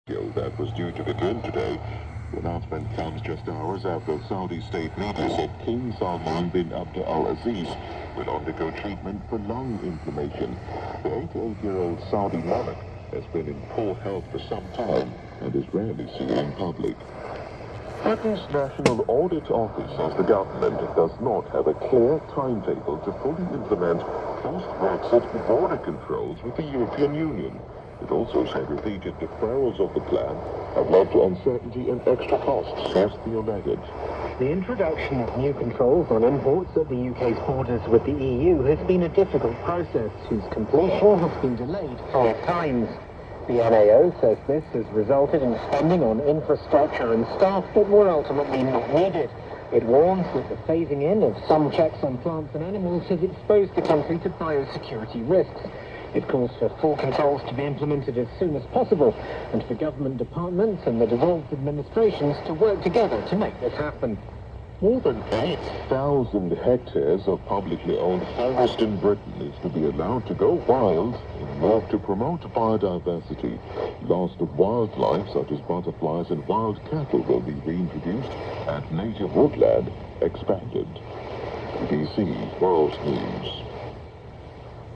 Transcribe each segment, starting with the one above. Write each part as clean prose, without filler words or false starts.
That was due to begin today. The announcement comes just hours after Saudi state media said King Salman bin Abdul Aziz will undergo treatment for lung inflammation. The 88-year-old Saudi monarch has been in poor health for some time and is rarely seen in public. Britain's National Audit Office says the government does not have a clear timetable to fully implement post-Brexit border controls with the European Union. It also said repeated deferrals of the plan have led to uncertainty and extra costs, says Theo Leggett. The introduction of new controls on imports at the UK's borders with the EU has been a difficult process whose completion has been delayed 5 times. The NAO says this has resulted in spending on infrastructure and staff that were ultimately not needed. It warns that the phasing in of some checks on plants and animals has exposed the country to biosecurity risks. It calls for full controls to be implemented as soon as possible, and for government departments and the devolved administrations to work together to make this happen. More than 8,000 hectares of publicly owned forest in Britain is to be allowed to go wild in an effort to promote biodiversity. Loss of wildlife such as butterflies and wild cattle will be reintroduced and native woodland expanded. BBC World News.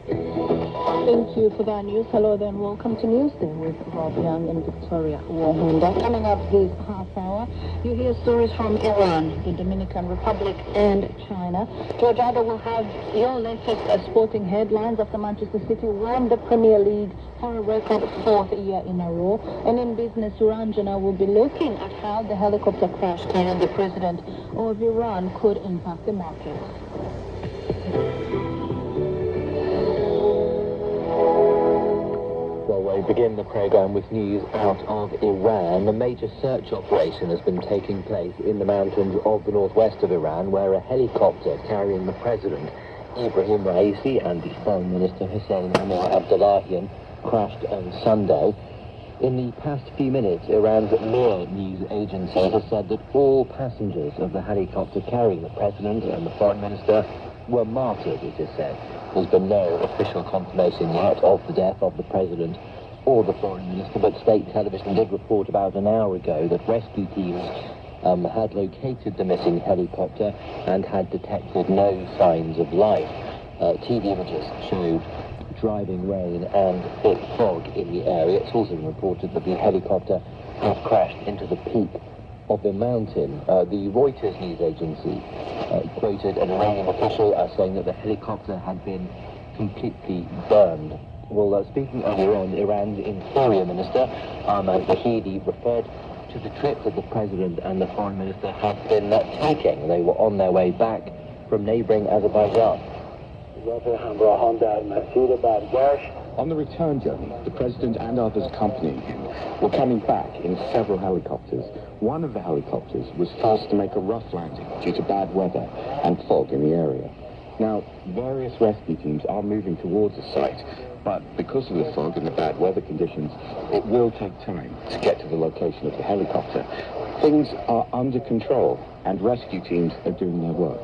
Thank you for that news. Hello then, welcome to Newsday with Rob Young and Victoria Wahunda. Coming up this half hour, you hear stories from Iran, the Dominican Republic and China. George Ada will have your latest sporting headlines after Manchester City won the Premier League for a record 4th year in a row. And in business, Ranjana will be looking at how the helicopter crash carrying the president of Iran could impact the markets. Well, we begin the program with news out of Iran. A major search operation has been taking place in the mountains of the northwest of Iran, where a helicopter carrying the president, Ibrahim Raisi, and the foreign minister, Hussein Amir Abdullahian, crashed on Sunday. In the past few minutes, Iran's Mir news agency has said that all passengers of the helicopter carrying the president and the foreign minister were martyred, it is said. There's been no official confirmation yet of the death of the president or the foreign minister, but state television did report about an hour ago that rescue teams had located the missing helicopter and had detected no signs of life. TV images showed driving rain and thick fog in the area. It's also been reported that the helicopter had crashed into the peak of the mountain. The Reuters news agency quoted an Iranian official saying that the helicopter had been completely burned. Well, speaking of Iran, Iran's Interior Minister, Ahmad Vahidi, referred to the trip that the President and the Foreign Minister had been taking. They were on their way back from neighboring Azerbaijan. On the return journey, the President and others accompanying him were coming back in several helicopters. One of the helicopters was forced to make a rough landing due to bad weather and fog in the area. Now, various rescue teams are moving towards the site, but because of the fog and the bad weather conditions, it will take time to get to the location of the helicopter. Things are under control, and rescue teams are doing their work.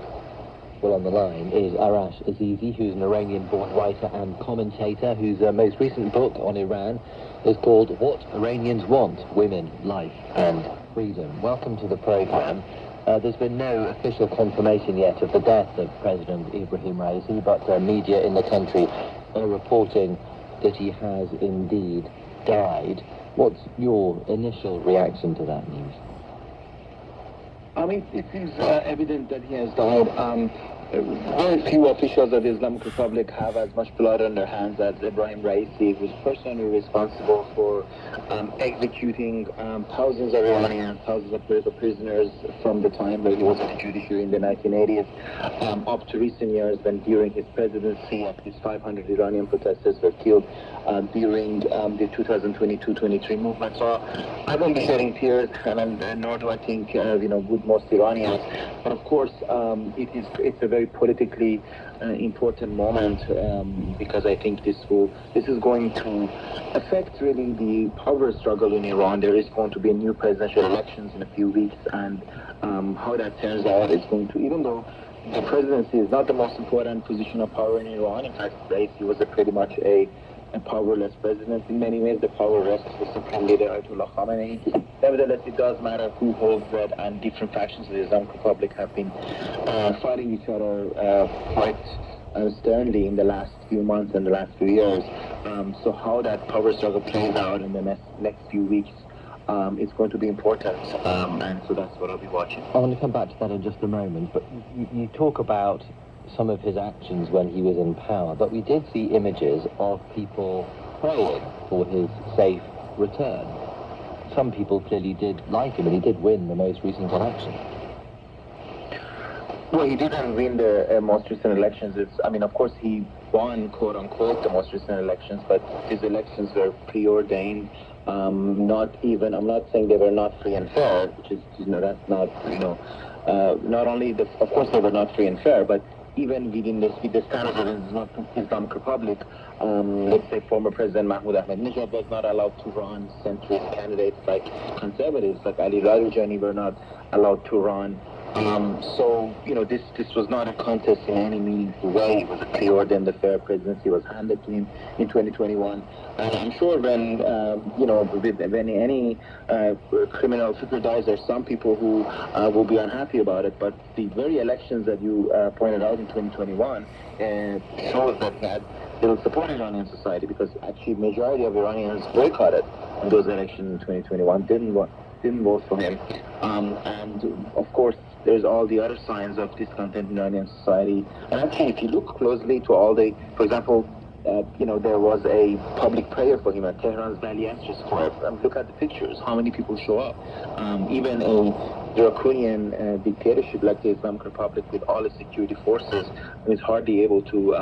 Well, on the line is Arash Azizi, who's an Iranian-born writer and commentator, whose most recent book on Iran is called What Iranians Want, Women, Life and Freedom. Welcome to the program. There's been no official confirmation yet of the death of President Ibrahim Raisi, but media in the country are reporting that he has indeed died. What's your initial reaction to that news? I mean, it seems evident that he has died. Very few officials of the Islamic Republic have as much blood on their hands as Ibrahim Raisi, who's personally responsible for executing thousands of Iranians, thousands of political prisoners from the time that he was in the judiciary in the 1980s up to recent years, when during his presidency, at least 500 Iranian protesters were killed during the 2022-23 movement. So I won't be shedding tears, and nor do I think, would most Iranians. But of course, it's a very politically important moment because I think this is going to affect really the power struggle in Iran. There is going to be a new presidential elections in a few weeks, and how that turns out is going to, even though the presidency is not the most important position of power in Iran, in fact, Raisi was pretty much a a powerless president in many ways. The power rests with Supreme Leader Ayatollah Khamenei. Nevertheless, it does matter who holds that, and different factions of the Islamic Republic have been fighting each other quite sternly in the last few months and the last few years. So how that power struggle plays out in the next few weeks is going to be important, and so that's what I'll be watching. I want to come back to that in just a moment, but you talk about some of his actions when he was in power, but we did see images of people praying for his safe return. Some people clearly did like him, and he did win the most recent election. Well, he didn't win the most recent elections. Of course, he won, quote unquote, the most recent elections, but his elections were preordained. I'm not saying they were not free and fair, which is, that's not, not only, of course they were not free and fair, but even within the standards of the Islamic Republic, let's say former President Mahmoud Ahmadinejad was not allowed to run, centrist candidates like conservatives, like Ali Larijani, were not allowed to run. So, this was not a contest in any meaningful way. It was a preordained affair. Presidency was handed to him in 2021. And I'm sure when any criminal figure dies, there's some people who will be unhappy about it. But the very elections that you pointed out in 2021 shows that he had little support in Iranian society, because actually majority of Iranians boycotted those elections in 2021, didn't vote for him. And of course, there's all the other signs of discontent in Iranian society. And actually, if you look closely to all the, for example, there was a public prayer for him at Tehran's Valiantry Square. Look at the pictures, how many people show up. Even a draconian dictatorship like the Islamic Republic with all its security forces is hardly able to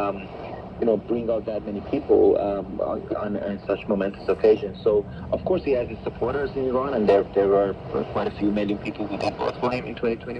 bring out that many people on such momentous occasions. So, of course, he has his supporters in Iran, and there were quite a few million people who did vote for him in 2021.